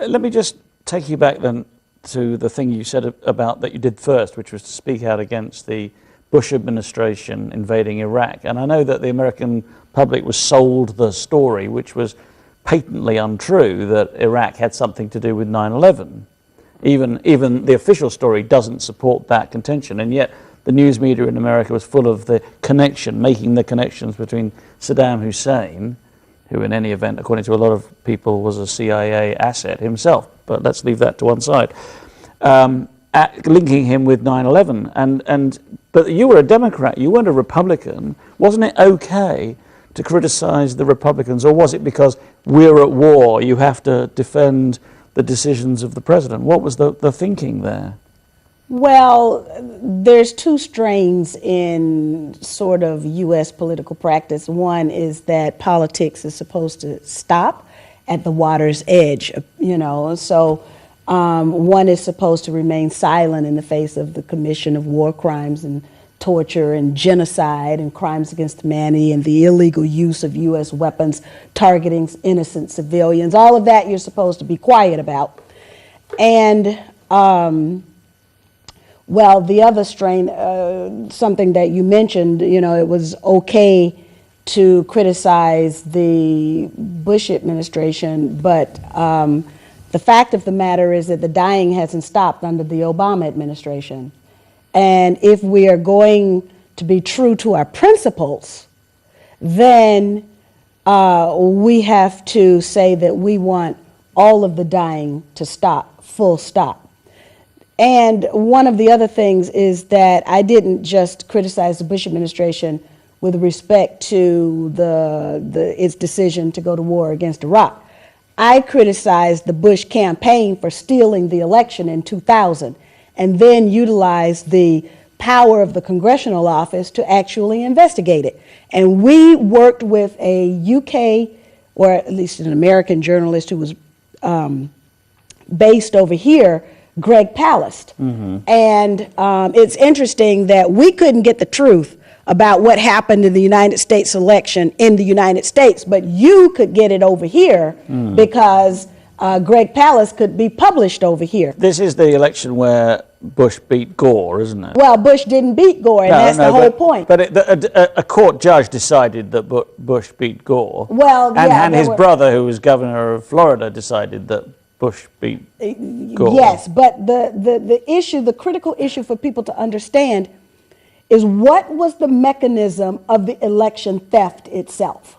Let me just take you back then to the thing you said about that you did first, which was to speak out against the Bush administration invading Iraq. And I know that the American public was sold the story, which was patently untrue, that Iraq had something to do with 9/11. Even the official story doesn't support that contention, and yet the news media in America was full of the connection, making the connections between Saddam Hussein, who in any event, according to a lot of people, was a CIA asset himself, but let's leave that to one side, linking him with 9/11. But you were a Democrat, you weren't a Republican. Wasn't it okay to criticize the Republicans, or was it because we're at war, you have to defend the decisions of the president? What was the thinking there? Well, there's two strains in sort of U.S. political practice. One is that politics is supposed to stop at the water's edge, so one is supposed to remain silent in the face of the commission of war crimes and torture and genocide and crimes against humanity and the illegal use of U.S. weapons targeting innocent civilians. All of that you're supposed to be quiet about. And well, the other strain, something that you mentioned, it was okay to criticize the Bush administration, but the fact of the matter is that the dying hasn't stopped under the Obama administration. And if we are going to be true to our principles, then we have to say that we want all of the dying to stop, full stop. And one of the other things is that I didn't just criticize the Bush administration with respect to its decision to go to war against Iraq. I criticized the Bush campaign for stealing the election in 2000 and then utilized the power of the congressional office to actually investigate it. And we worked with a UK, or at least an American journalist who was based over here, Greg Palast. Mm-hmm. And it's interesting that we couldn't get the truth about what happened in the United States election in the United States, but you could get it over here because Greg Palast could be published over here. This is the election where Bush beat Gore, isn't it? Well, Bush didn't beat Gore, and that's the whole point. But a court judge decided that Bush beat Gore. Well, and his brother, who was governor of Florida, decided that Bush beat Gore. Yes, but the issue, the critical issue for people to understand is what was the mechanism of the election theft itself.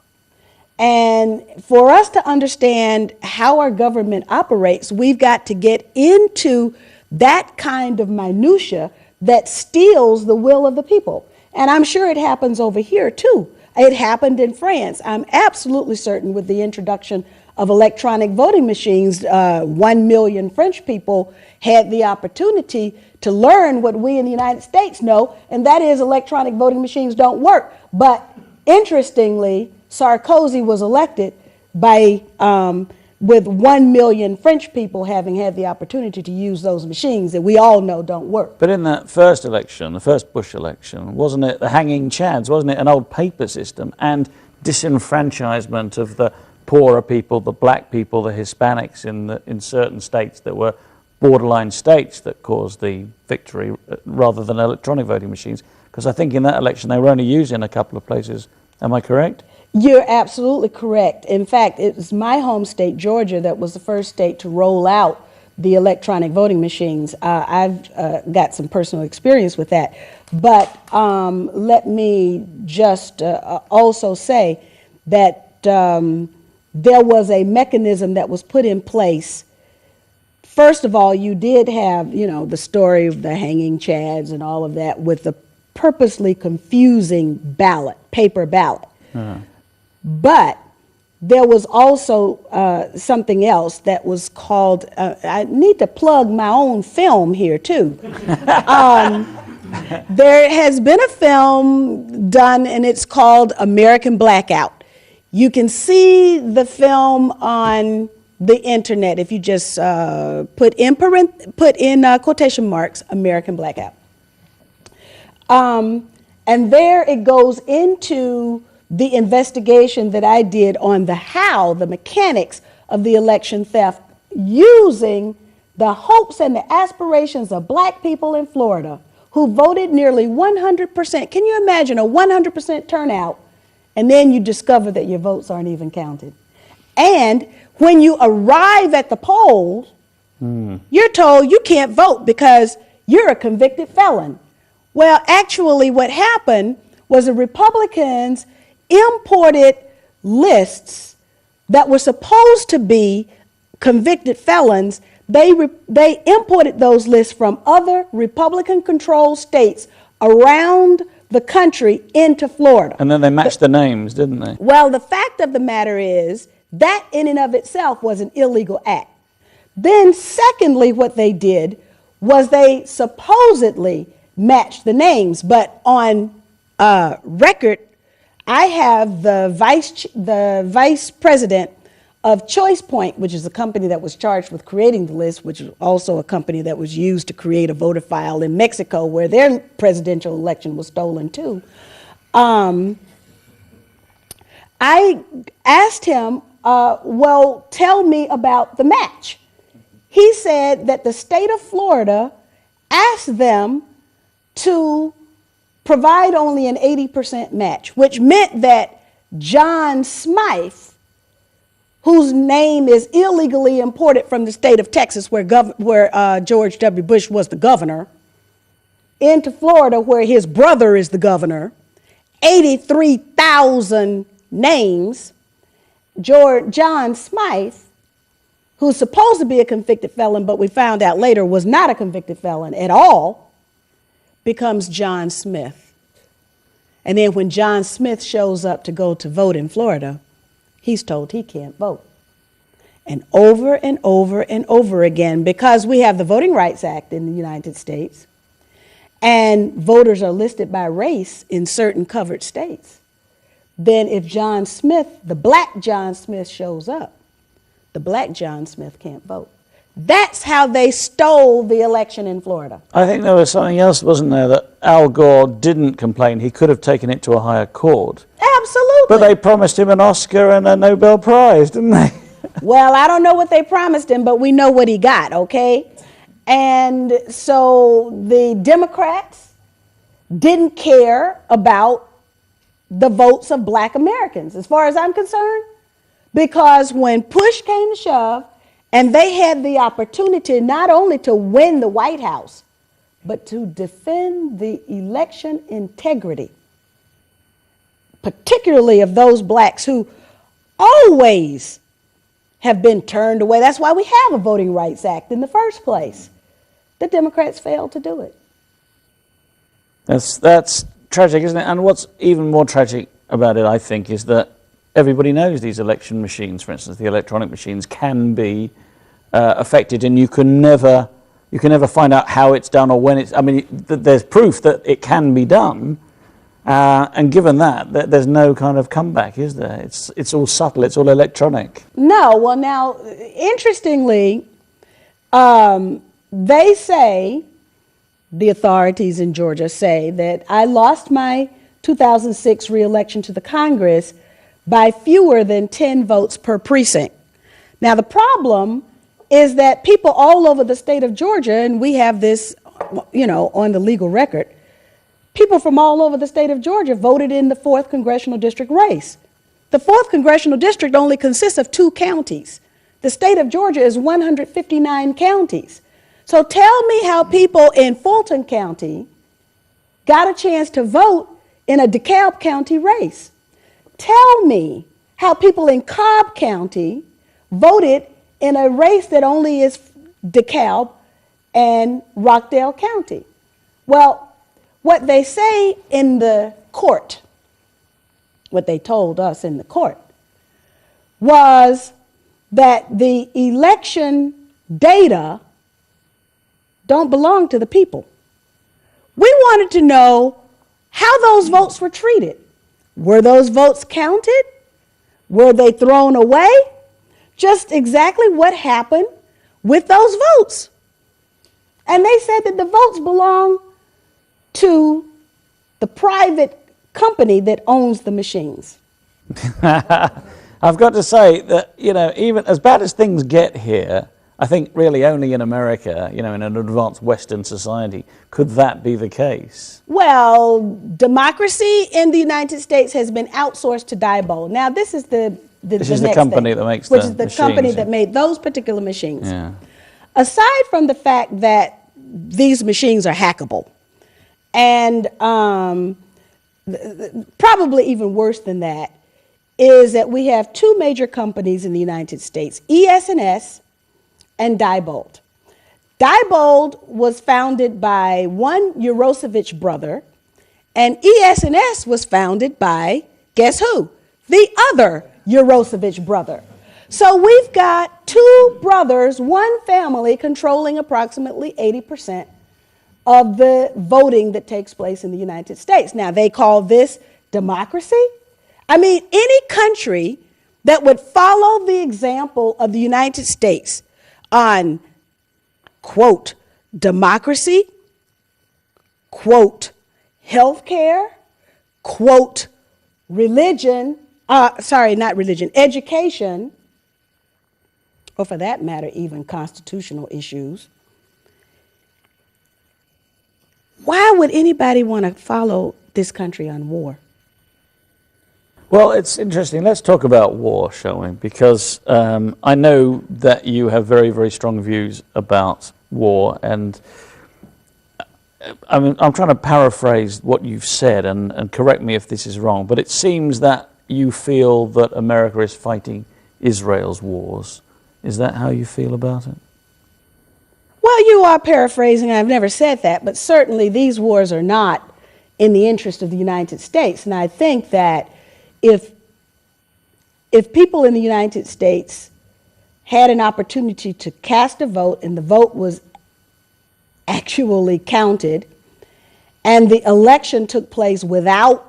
And for us to understand how our government operates, we've got to get into that kind of minutia that steals the will of the people. And I'm sure it happens over here too. It happened in France. I'm absolutely certain with the introduction of electronic voting machines, 1 million French people had the opportunity to learn what we in the United States know, and that is electronic voting machines don't work. But interestingly, Sarkozy was elected by with 1 million French people having had the opportunity to use those machines that we all know don't work. But in that first election, the first Bush election, wasn't it the hanging chads, wasn't it an old paper system and disenfranchisement of the poorer people, the black people, the Hispanics in certain states that were borderline states that caused the victory rather than electronic voting machines? Because I think in that election they were only used in a couple of places. Am I correct? You're absolutely correct. In fact, it was my home state, Georgia, that was the first state to roll out the electronic voting machines. I've got some personal experience with that. But let me just also say that there was a mechanism that was put in place. First of all, you did have, the story of the hanging chads and all of that with the purposely confusing ballot, paper ballot. Uh-huh. But there was also something else that was called, I need to plug my own film here too. There has been a film done and it's called American Blackout. You can see the film on the internet if you just put in quotation marks, American Blackout. And there it goes into the investigation that I did on the mechanics of the election theft using the hopes and the aspirations of black people in Florida who voted nearly 100%. Can you imagine a 100% turnout, and then you discover that your votes aren't even counted? And when you arrive at the polls, you're told you can't vote because you're a convicted felon. Well, actually what happened was the Republicans imported lists that were supposed to be convicted felons. They imported those lists from other Republican-controlled states around the country into Florida. And then they matched the names, didn't they? Well, the fact of the matter is that in and of itself was an illegal act. Then secondly, what they did was they supposedly matched the names, but on record, I have the vice president of Choice Point, which is a company that was charged with creating the list, which is also a company that was used to create a voter file in Mexico, where their presidential election was stolen too. I asked him, well, tell me about the match. He said that the state of Florida asked them to provide only an 80% match, which meant that John Smythe, whose name is illegally imported from the state of Texas, where George W. Bush was the governor, into Florida, where his brother is the governor, 83,000 names, John Smythe, who's supposed to be a convicted felon, but we found out later was not a convicted felon at all, becomes John Smith. And then when John Smith shows up to go to vote in Florida, he's told he can't vote. And over and over again, because we have the Voting Rights Act in the United States, and voters are listed by race in certain covered states, then if John Smith, the black John Smith, shows up, the black John Smith can't vote. That's how they stole the election in Florida. I think there was something else, wasn't there, that Al Gore didn't complain. He could have taken it to a higher court. Absolutely. But they promised him an Oscar and a Nobel Prize, didn't they? Well, I don't know what they promised him, but we know what he got, okay? And so the Democrats didn't care about the votes of black Americans, as far as I'm concerned, because when push came to shove, and they had the opportunity not only to win the White House, but to defend the election integrity, particularly of those blacks who always have been turned away. That's why we have a Voting Rights Act in the first place. The Democrats failed to do it. That's tragic, isn't it? And what's even more tragic about it, I think, is that everybody knows these election machines, for instance, the electronic machines, can be affected, and you can never find out how it's done or when it's. I mean, there's proof that it can be done, and given that, there's no kind of comeback, is there? It's all subtle. It's all electronic. No. Well, now, interestingly, they say, the authorities in Georgia say that I lost my 2006 re-election to the Congress by fewer than 10 votes per precinct. Now, the problem is that people all over the state of Georgia, and we have this, on the legal record, people from all over the state of Georgia voted in the 4th Congressional District race. The 4th Congressional District only consists of 2 counties. The state of Georgia is 159 counties. So tell me how people in Fulton County got a chance to vote in a DeKalb County race. Tell me how people in Cobb County voted in a race that only is DeKalb and Rockdale County. Well, what they say in the court, what they told us in the court, was that the election data don't belong to the people. We wanted to know how those votes were treated. Were those votes counted? Were they thrown away? Just exactly what happened with those votes. And they said that the votes belong to the private company that owns the machines. I've got to say that, even as bad as things get here, I think really only in America, in an advanced Western society, could that be the case. Well, democracy in the United States has been outsourced to Diebold. Now, this is the next company thing, that makes which the is the machines, company that made those particular machines. Yeah. Aside from the fact that these machines are hackable, and probably even worse than that, is that we have two major companies in the United States, ES&S and Diebold. Diebold was founded by one Urosevich brother, and ES&S was founded by, guess who? The other Urosevich brother. So we've got two brothers, one family, controlling approximately 80% of the voting that takes place in the United States. Now, they call this democracy. I mean, any country that would follow the example of the United States on, quote, democracy, quote, healthcare, quote, religion, education, or for that matter, even constitutional issues, why would anybody want to follow this country on war? Well, it's interesting. Let's talk about war, shall we? Because I know that you have very, very strong views about war, and I'm trying to paraphrase what you've said, and correct me if this is wrong, but it seems that you feel that America is fighting Israel's wars. Is that how you feel about it? Well, you are paraphrasing. I've never said that, but certainly these wars are not in the interest of the United States. And I think that if people in the United States had an opportunity to cast a vote and the vote was actually counted and the election took place without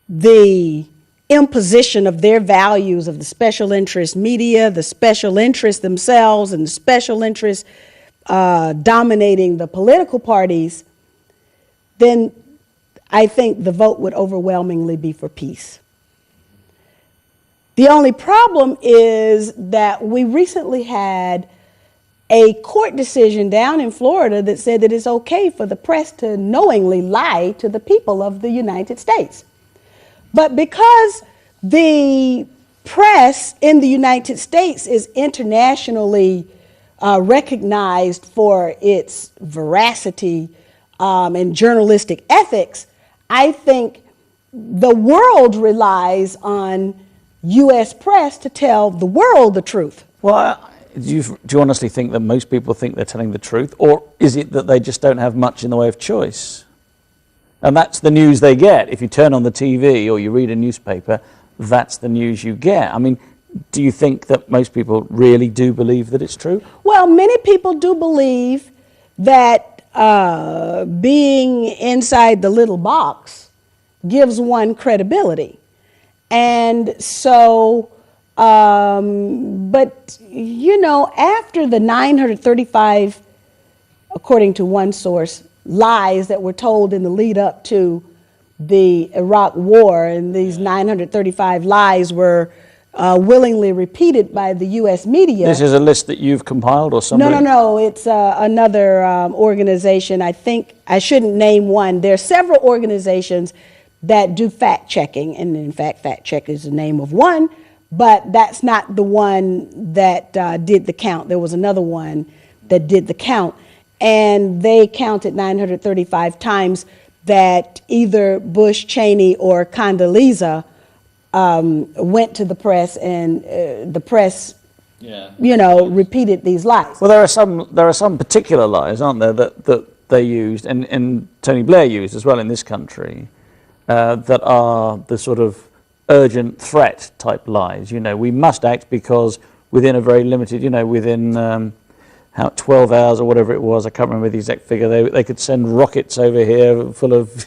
the imposition of their values of the special interest media, the special interests themselves, and the special interests dominating the political parties, then I think the vote would overwhelmingly be for peace. The only problem is that we recently had a court decision down in Florida that said that it's okay for the press to knowingly lie to the people of the United States. But because the press in the United States is internationally recognized for its veracity and journalistic ethics, I think the world relies on U.S. press to tell the world the truth. Well, do you honestly think that most people think they're telling the truth, or is it that they just don't have much in the way of choice? And that's the news they get. If you turn on the TV or you read a newspaper, that's the news you get. I mean, do you think that most people really do believe that it's true? Well, many people do believe that being inside the little box gives one credibility. And so, but, after the 935, according to one source, lies that were told in the lead up to the Iraq War, and these 935 lies were willingly repeated by the U.S. media. This is a list that you've compiled or somebody? No. It's another organization. I think I shouldn't name one. There are several organizations that do fact-checking, and in fact, fact-check is the name of one, but that's not the one that did the count. There was another one that did the count, and they counted 935 times that either Bush, Cheney, or Condoleezza went to the press, and the press, repeated these lies. Well, there are some particular lies, aren't there, that they used, and Tony Blair used as well in this country, that are the sort of urgent threat type lies. We must act because within a very limited, within 12 hours or whatever it was, I can't remember the exact figure, they could send rockets over here full of,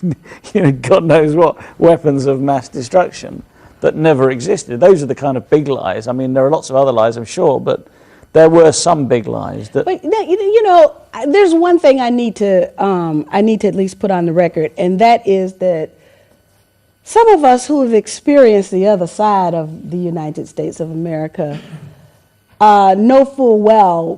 God knows what, weapons of mass destruction that never existed. Those are the kind of big lies. I mean, there are lots of other lies, I'm sure, but there were some big lies. But there's one thing I need to at least put on the record, and that is that some of us who have experienced the other side of the United States of America know full well